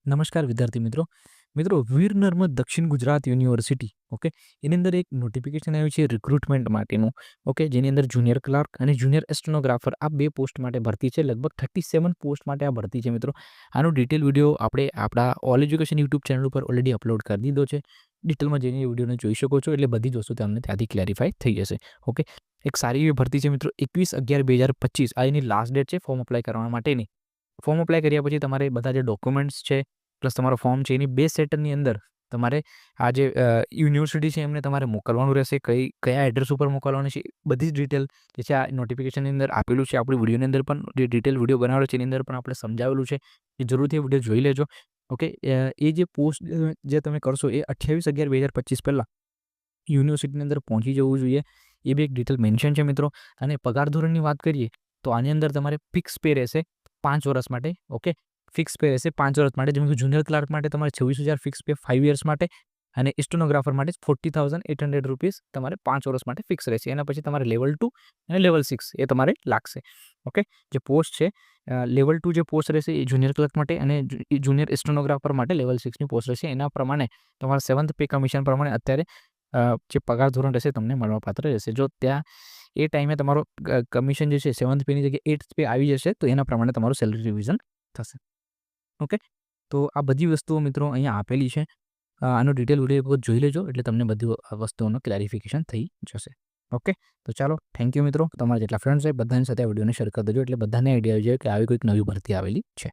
નમસ્કાર વિદ્યાર્થી મિત્રો વીર નર્મદ દક્ષિણ ગુજરાત યુનિવર્સિટી ઓકે એની અંદર એક નોટિફિકેશન આવ્યું છે રિક્રુટમેન્ટ માટેનું ઓકે જેની અંદર જુનિયર ક્લાર્ક અને જુનિયર એસ્ટેનોગ્રાફર આ બે પોસ્ટ માટે ભરતી છે લગભગ 37 પોસ્ટ માટે આ ભરતી છે મિત્રો આનો ડિટેલ વિડીયો આપણે આપણા ઓલ એજ્યુકેશન યુટ્યુબ ચેનલ ઉપર ઓલરેડી અપલોડ કરી દીધો છે ડિટેલમાં જઈને એ વિડીયોને જોઈ શકો છો એટલે બધી જ વસ્તુ તમને ત્યાંથી ક્લેરિફાઈ થઈ જશે ઓકે એક સારી એવી ભરતી છે મિત્રો 21/11/2025 આ એની લાસ્ટ ડેટ છે ફોર્મ અપ્લાય કરવા માટેની ફોર્મ અપ્લાય કર્યા પછી તમારે બધા જે ડોક્યુમેન્ટ્સ છે પ્લસ તમારો ફોર્મ છે એની 2 સેટની અંદર તમારે આ જે યુનિવર્સિટી છે એમને તમારે મોકલવાનું રહેશે કયા એડ્રેસ ઉપર મોકલવાનું છે બધી જ ડિટેલ જે છે આ નોટિફિકેશનની અંદર આપેલું છે આપણી વિડીયોની અંદર પણ જે ડિટેલ વિડીયો બનાવેલો છે એની અંદર પણ આપણે સમજાવેલું છે એ જરૂરથી વિડીયો જોઈ લેજો ઓકે એ જે પોસ્ટ જે તમે કરશો એ 28/11/2025 પહેલાં યુનિવર્સિટીની અંદર પહોંચી જવું જોઈએ એ બી એક ડિટેલ મેન્શન છે મિત્રો અને પગાર ધોરણની વાત કરીએ તો આની અંદર તમારે ફિક્સ પે રહેશે 5 વર્ષ માટે ઓકે ફિક્સ પે રહેશે 5 વર્ષ માટે જેમ કે જુનિયર ક્લાર્ક માટે તમારે 26,000 ફિક્સ પે 5 યર્સ માટે અને સ્ટેનોગ્રાફર માટે 40,800 રૂપીસ તમારે 5 વર્ષ માટે ફિક્સ રહેશે એના પછી તમારે લેવલ 2 અને લેવલ 6 એ તમારે લાગશે ઓકે જે પોસ્ટ છે લેવલ 2 જે પોસ્ટ રહેશે એ જુનિયર ક્લાર્ક માટે અને જુનિયર સ્ટેનોગ્રાફર માટે લેવલ 6ની પોસ્ટ રહેશે એના પ્રમાણે તમારા 7th પે કમિશન પ્રમાણે અત્યારે જે પગાર ધોરણ રહેશે તમને મળવાપાત્ર રહેશે જો ત્યાં એ ટાઈમે તમારો કમિશન જે છે 7th પેની જગ્યાએ 8th પે આવી જશે તો એના પ્રમાણે તમારું સેલરી રિવિઝન થશે ઓકે તો આ બધી વસ્તુઓ મિત્રો અહીંયા આપેલી છે આનો ડિટેલ વિડીયો જોઈ લેજો એટલે તમને બધી વસ્તુઓનું ક્લેરિફિકેશન થઈ જશે ઓકે તો ચાલો થેન્ક યુ મિત્રો તમારા જેટલા ફ્રેન્ડ્સ છે બધાની સાથે આ વિડીયોને શેર કરી દેજો એટલે બધાને આઈડિયા આવી જાય કે આવી કોઈક નવી ભરતી આવેલી છે